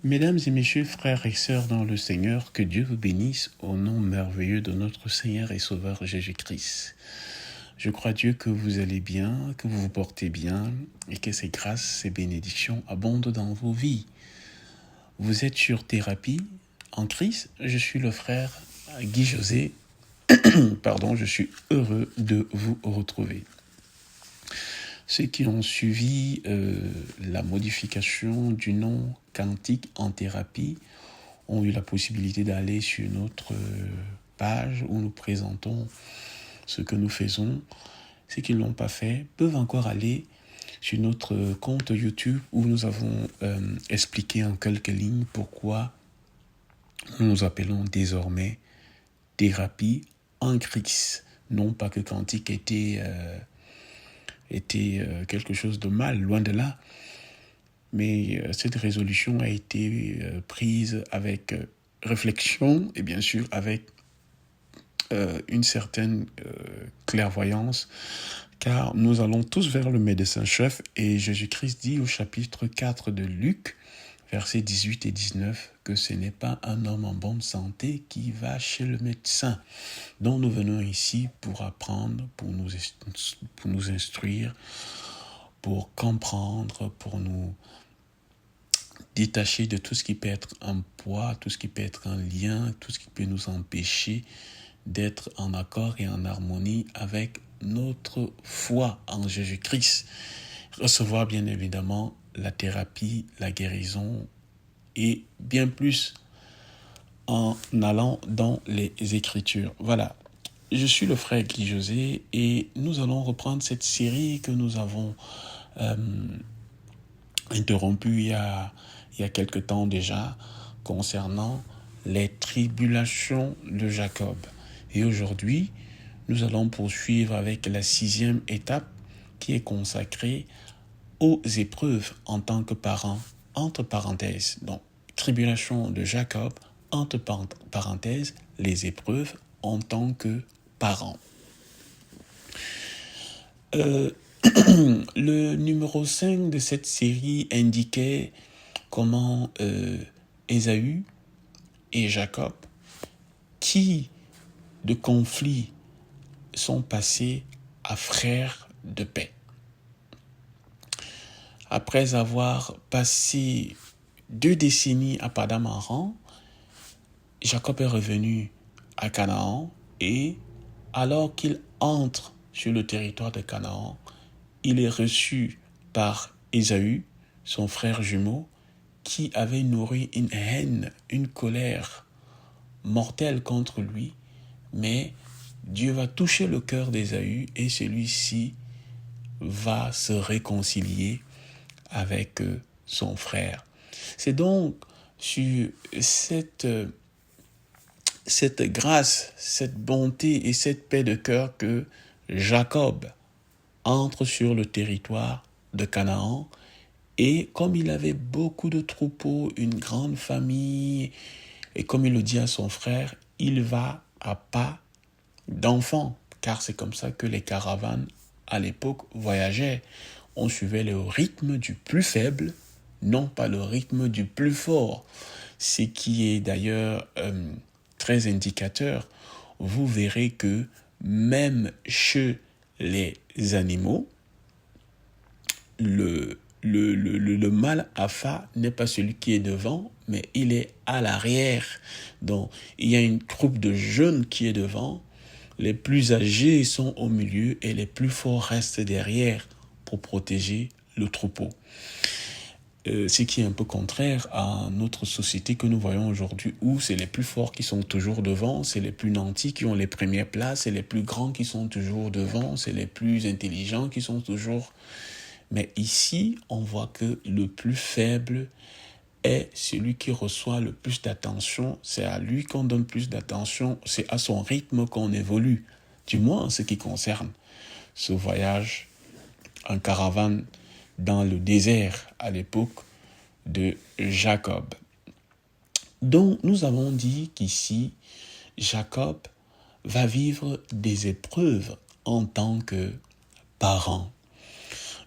Mesdames et messieurs, frères et sœurs dans le Seigneur, que Dieu vous bénisse au nom merveilleux de notre Seigneur et Sauveur Jésus-Christ. Je crois Dieu que vous allez bien, que vous vous portez bien et que ces grâces, ces bénédictions abondent dans vos vies. Vous êtes sur Thérapie en Christ. Je suis le frère Guy José. Je suis heureux de vous retrouver. Ceux qui ont suivi la modification du nom Cantique en thérapie ont eu la possibilité d'aller sur notre page où nous présentons ce que nous faisons. Ceux qui ne l'ont pas fait peuvent encore aller sur notre compte YouTube où nous avons expliqué en quelques lignes pourquoi nous nous appelons désormais Thérapie en Christ. Non pas que Cantique était quelque chose de mal, loin de là. Mais cette résolution a été prise avec réflexion et bien sûr avec une certaine clairvoyance, car nous allons tous vers le médecin-chef et Jésus-Christ dit au chapitre 4 de Luc, versets 18 et 19, que ce n'est pas un homme en bonne santé qui va chez le médecin. Donc nous venons ici pour apprendre, pour nous instruire, pour comprendre, pour nous détacher de tout ce qui peut être un poids, tout ce qui peut être un lien, tout ce qui peut nous empêcher d'être en accord et en harmonie avec notre foi en Jésus-Christ. Recevoir bien évidemment la thérapie, la guérison et bien plus en allant dans les Écritures. Voilà, je suis le frère Guy José et nous allons reprendre cette série que nous avons interrompue il y a quelque temps déjà concernant les tribulations de Jacob. Et aujourd'hui, nous allons poursuivre avec la 6e étape qui est consacrée aux épreuves en tant que parent, entre parenthèses. Donc, tribulation de Jacob, entre parenthèses, les épreuves en tant que parent. Le numéro 5 de cette série indiquait comment Ésaü et Jacob, qui de conflits sont passés à frères de paix. Après avoir passé 2 décennies à Padam-Aram, Jacob est revenu à Canaan et alors qu'il entre sur le territoire de Canaan, il est reçu par Ésaü, son frère jumeau, qui avait nourri une haine, une colère mortelle contre lui, mais Dieu va toucher le cœur d'Ésaü et celui-ci va se réconcilier avec son frère. C'est donc sur cette grâce, cette bonté et cette paix de cœur que Jacob entre sur le territoire de Canaan et comme il avait beaucoup de troupeaux, une grande famille, et comme il le dit à son frère, il va à pas d'enfants, car c'est comme ça que les caravanes à l'époque voyageaient. On suivait le rythme du plus faible, non pas le rythme du plus fort. Ce qui est d'ailleurs très indicateur. Vous verrez que même chez les animaux, le mâle alpha n'est pas celui qui est devant, mais il est à l'arrière. Donc, il y a une troupe de jeunes qui est devant, les plus âgés sont au milieu et les plus forts restent derrière pour protéger le troupeau. Ce qui est un peu contraire à notre société que nous voyons aujourd'hui où c'est les plus forts qui sont toujours devant, c'est les plus nantis qui ont les premières places, c'est les plus grands qui sont toujours devant, c'est les plus intelligents qui sont toujours... Mais ici, on voit que le plus faible est celui qui reçoit le plus d'attention. C'est à lui qu'on donne plus d'attention. C'est à son rythme qu'on évolue. Du moins en ce qui concerne ce voyage en caravane dans le désert à l'époque de Jacob. Donc, nous avons dit qu'ici, Jacob va vivre des épreuves en tant que parent.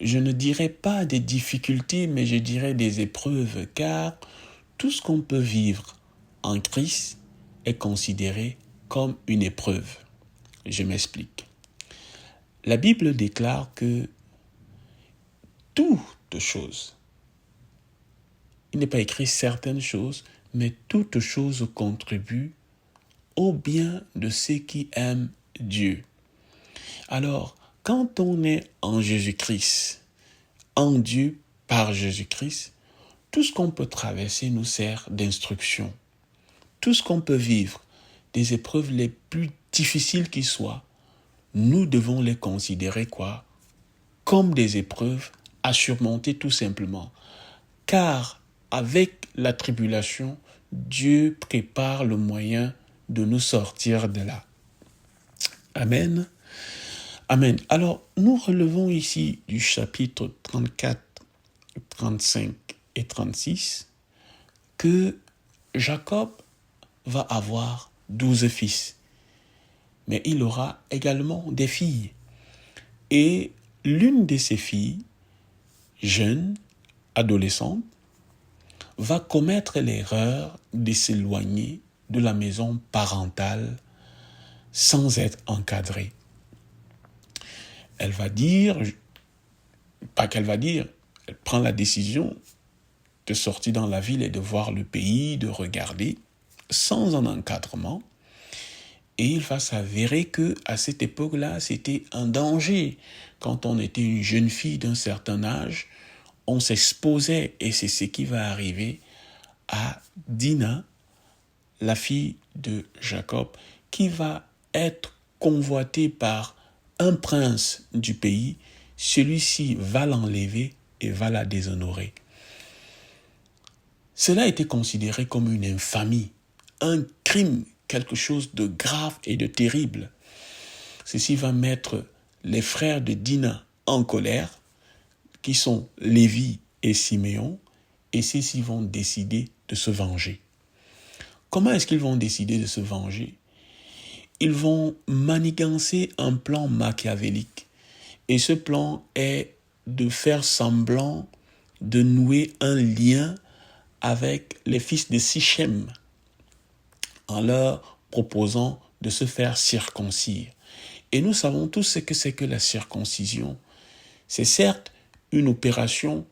Je ne dirais pas des difficultés, mais je dirais des épreuves, car tout ce qu'on peut vivre en Christ est considéré comme une épreuve. Je m'explique. La Bible déclare que toutes choses, il n'est pas écrit certaines choses, mais toutes choses contribuent au bien de ceux qui aiment Dieu. Alors, quand on est en Jésus-Christ, en Dieu par Jésus-Christ, tout ce qu'on peut traverser nous sert d'instruction. Tout ce qu'on peut vivre, des épreuves les plus difficiles qui soient, nous devons les considérer quoi? Comme des épreuves à surmonter tout simplement. Car avec la tribulation, Dieu prépare le moyen de nous sortir de là. Amen. Amen. Alors, nous relevons ici du chapitre 34, 35 et 36 que Jacob va avoir 12 fils. Mais il aura également des filles. Et l'une de ces filles, jeune, adolescente, va commettre l'erreur de s'éloigner de la maison parentale sans être encadrée. Elle va dire, pas qu'elle va dire, elle prend la décision de sortir dans la ville et de voir le pays, de regarder, sans un encadrement. Et il va s'avérer que à cette époque-là, c'était un danger. Quand on était une jeune fille d'un certain âge, on s'exposait et c'est ce qui va arriver à Dina, la fille de Jacob, qui va être convoitée par un prince du pays. Celui-ci va l'enlever et va la déshonorer. Cela a été considéré comme une infamie, un crime, quelque chose de grave et de terrible. Ceci va mettre les frères de Dina en colère, qui sont Lévi et Siméon, et ceux-ci vont décider de se venger. Comment est-ce qu'ils vont décider de se venger? Ils vont manigancer un plan machiavélique. Et ce plan est de faire semblant de nouer un lien avec les fils de Sichem, en leur proposant de se faire circoncire. Et nous savons tous ce que c'est que la circoncision. C'est certes une opération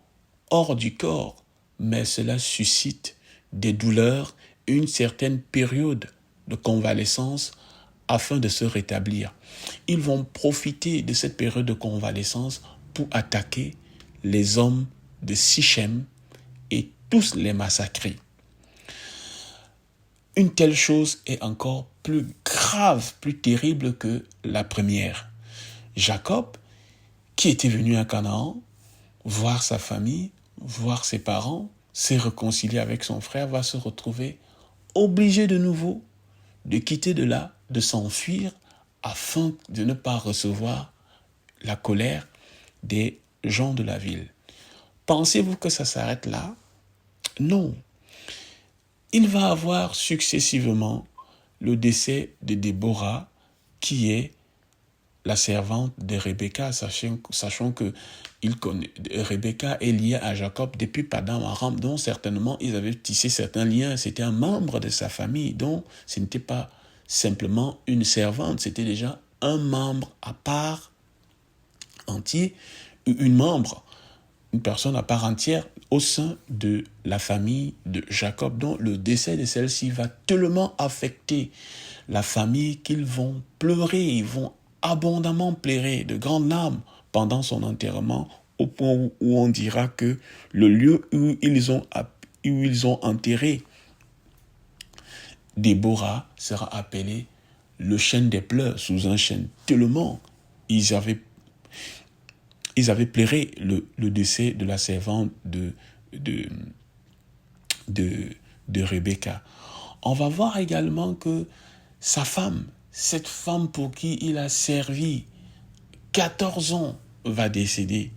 hors du corps, mais cela suscite des douleurs, une certaine période de convalescence afin de se rétablir. Ils vont profiter de cette période de convalescence pour attaquer les hommes de Sichem et tous les massacrer. Une telle chose est encore plus grave, plus terrible que la première. Jacob, qui était venu à Canaan, voir sa famille, voir ses parents, s'est réconcilié avec son frère, va se retrouver obligé de nouveau de quitter de là, de s'enfuir, afin de ne pas recevoir la colère des gens de la ville. Pensez-vous que ça s'arrête là? Non. Il va avoir successivement le décès de Déborah, qui est la servante de Rebecca, sachant que Rebecca est liée à Jacob depuis Padan Aram, dont certainement ils avaient tissé certains liens. C'était un membre de sa famille, donc ce n'était pas simplement une servante, c'était déjà un membre à part entier, une personne à part entière au sein de la famille de Jacob, dont le décès de celle-ci va tellement affecter la famille qu'ils vont pleurer, ils vont abondamment pleurer de grandes larmes pendant son enterrement, au point où on dira que le lieu où ils ont enterré Déborah sera appelé le chêne des pleurs, sous un chêne, tellement ils avaient pleuré le décès de la servante de Rebecca. On va voir également que sa femme, cette femme pour qui il a servi 14 ans, va décéder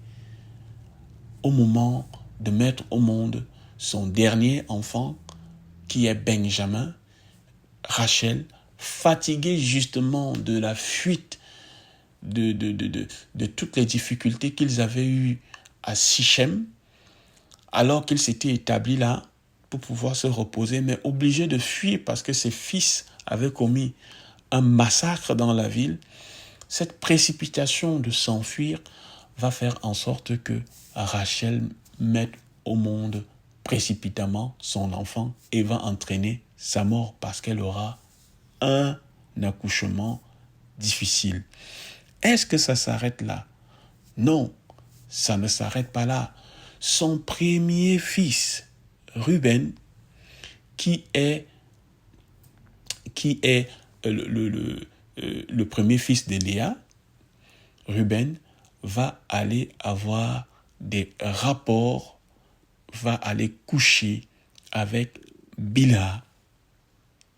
au moment de mettre au monde son dernier enfant, qui est Benjamin. Rachel, fatiguée justement de la fuite, de toutes les difficultés qu'ils avaient eues à Sichem, alors qu'ils s'étaient établis là pour pouvoir se reposer, mais obligé de fuir parce que ses fils avaient commis un massacre dans la ville. Cette précipitation de s'enfuir va faire en sorte que Rachel mette au monde précipitamment son enfant et va entraîner sa mort parce qu'elle aura un accouchement difficile. Est-ce que ça s'arrête là? Non, ça ne s'arrête pas là. Son premier fils, Ruben, qui est le premier fils de Léa, Ruben va aller avoir des rapports, va aller coucher avec Bilha,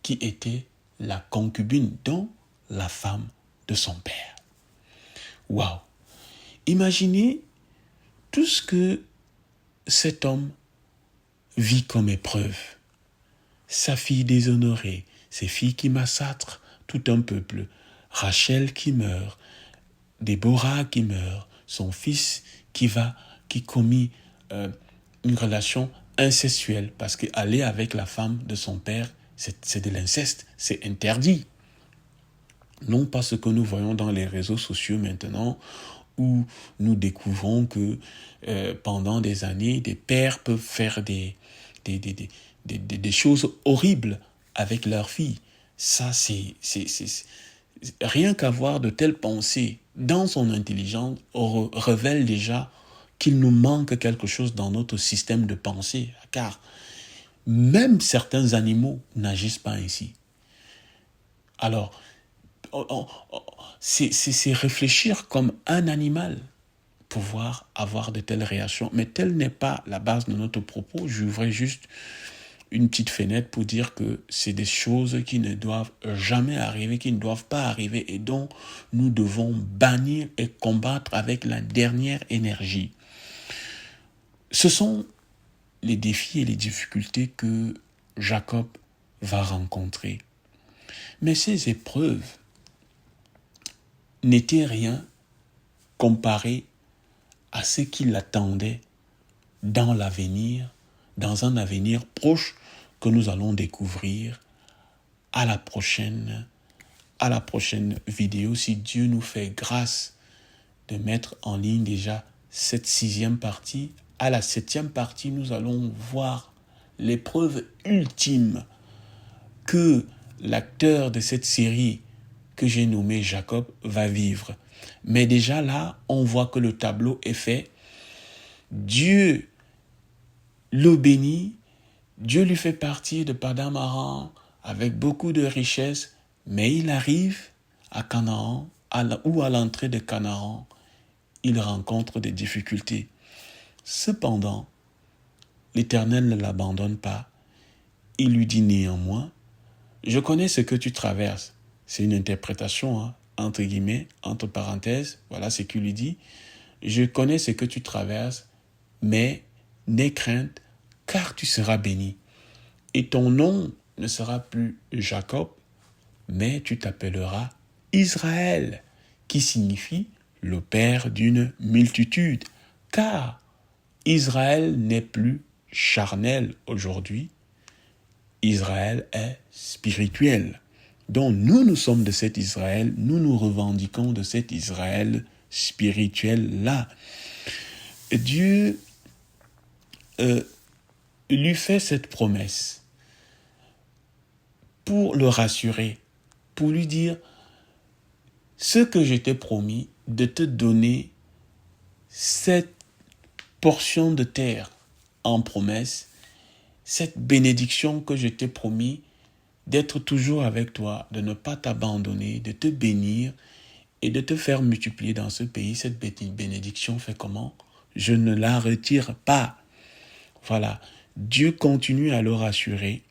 qui était la concubine, dont la femme de son père. Waouh! Imaginez tout ce que cet homme vit comme épreuve. Sa fille déshonorée, ses filles qui massacrent tout un peuple, Rachel qui meurt, Déborah qui meurt, son fils qui commet une relation incestuelle, parce qu'aller avec la femme de son père, c'est de l'inceste, c'est interdit. Non pas ce que nous voyons dans les réseaux sociaux maintenant, où nous découvrons que pendant des années, des pères peuvent faire des choses horribles avec leurs filles. Ça, c'est rien qu'avoir de telles pensées dans son intelligence révèle déjà qu'il nous manque quelque chose dans notre système de pensée, car même certains animaux n'agissent pas ainsi. Alors, c'est réfléchir comme un animal, pouvoir avoir de telles réactions. Mais telle n'est pas la base de notre propos. J'ouvrais juste une petite fenêtre pour dire que c'est des choses qui ne doivent jamais arriver, qui ne doivent pas arriver et dont nous devons bannir et combattre avec la dernière énergie. Ce sont les défis et les difficultés que Jacob va rencontrer. Mais ces épreuves n'étaient rien comparé à ce qui l'attendait dans l'avenir, dans un avenir proche que nous allons découvrir à la prochaine vidéo, si Dieu nous fait grâce de mettre en ligne déjà cette 6e partie. À la 7e partie, nous allons voir l'épreuve ultime que l'acteur de cette série que j'ai nommé Jacob va vivre. Mais déjà là, on voit que le tableau est fait. Dieu le bénit, Dieu lui fait partir de Padan Aram avec beaucoup de richesses, mais il arrive à Canaan, ou à l'entrée de Canaan, il rencontre des difficultés. Cependant, l'Éternel ne l'abandonne pas. Il lui dit néanmoins, je connais ce que tu traverses. C'est une interprétation, entre guillemets, entre parenthèses, voilà ce qu'il lui dit. Je connais ce que tu traverses, mais n'aie crainte, car tu seras béni. Et ton nom ne sera plus Jacob, mais tu t'appelleras Israël, qui signifie le père d'une multitude, car Israël n'est plus charnel aujourd'hui, Israël est spirituel. Donc nous sommes de cet Israël, nous nous revendiquons de cet Israël spirituel-là. Dieu lui fait cette promesse pour le rassurer, pour lui dire ce que je t'ai promis de te donner cette portion de terre en promesse, cette bénédiction que je t'ai promis d'être toujours avec toi, de ne pas t'abandonner, de te bénir et de te faire multiplier dans ce pays. Cette bénédiction fait comment? Je ne la retire pas. Voilà, Dieu continue à le rassurer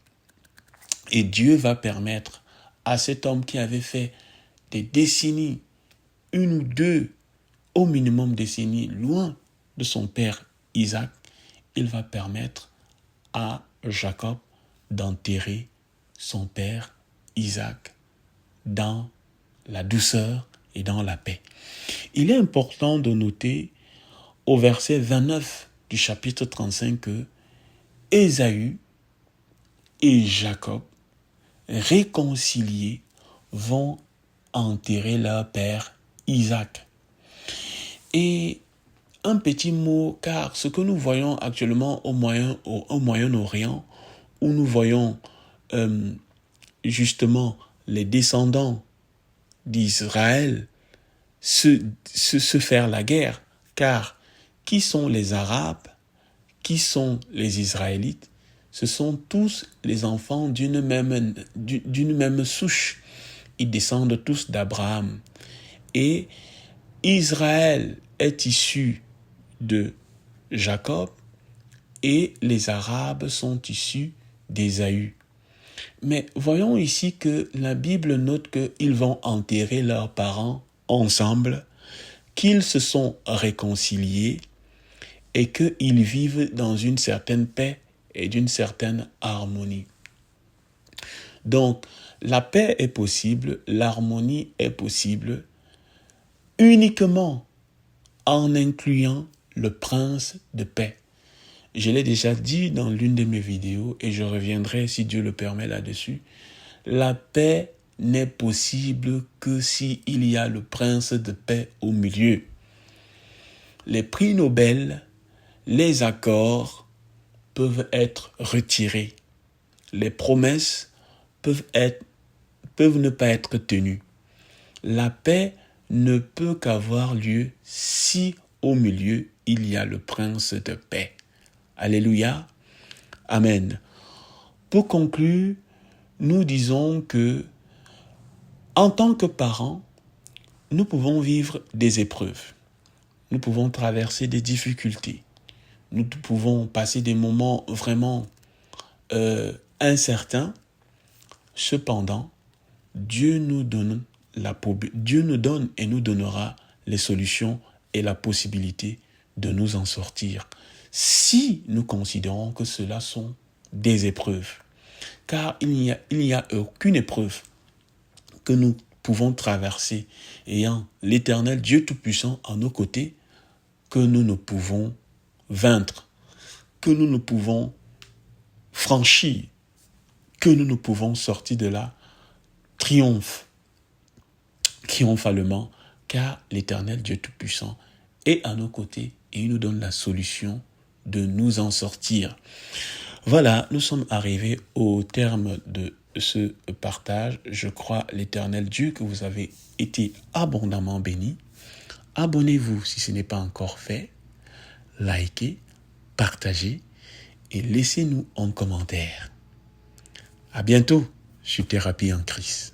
et Dieu va permettre à cet homme qui avait fait des décennies, 1 ou 2, au minimum décennies, loin de son père Isaac, il va permettre à Jacob d'enterrer son père Isaac dans la douceur et dans la paix. Il est important de noter au verset 29 du chapitre 35 que Ésaü et Jacob, réconciliés, vont enterrer leur père Isaac. Et un petit mot, car ce que nous voyons actuellement au Moyen-Orient, où nous voyons justement les descendants d'Israël se faire la guerre, car qui sont les Arabes, qui sont les Israélites? Ce sont tous les enfants d'une même souche. Ils descendent tous d'Abraham. Et Israël est issu de Jacob et les Arabes sont issus d'Ésaü. Mais voyons ici que la Bible note qu'ils vont enterrer leurs parents ensemble, qu'ils se sont réconciliés et qu'ils vivent dans une certaine paix et d'une certaine harmonie. Donc, la paix est possible, l'harmonie est possible, uniquement en incluant le prince de paix. Je l'ai déjà dit dans l'une de mes vidéos et je reviendrai si Dieu le permet là-dessus. La paix n'est possible que s'il y a le prince de paix au milieu. Les prix Nobel, les accords peuvent être retirés. Les promesses peuvent ne pas être tenues. La paix ne peut qu'avoir lieu si au milieu il y a le prince de paix. Alléluia. Amen. Pour conclure, nous disons que en tant que parents, nous pouvons vivre des épreuves. Nous pouvons traverser des difficultés. Nous pouvons passer des moments vraiment incertains. Cependant, Dieu nous donne et nous donnera les solutions et la possibilité de nous en sortir. Si nous considérons que cela sont des épreuves. Car il n'y a aucune épreuve que nous pouvons traverser ayant l'Éternel Dieu Tout-Puissant à nos côtés que nous ne pouvons vaincre, que nous ne pouvons franchir, que nous ne pouvons sortir de là triomphalement, car l'Éternel Dieu Tout-Puissant est à nos côtés et il nous donne la solution de nous en sortir. Voilà, nous sommes arrivés au terme de ce partage. Je crois, l'Éternel Dieu, que vous avez été abondamment bénis. Abonnez-vous si ce n'est pas encore fait. Likez, partagez et laissez-nous un commentaire. À bientôt sur Thérapie en Christ.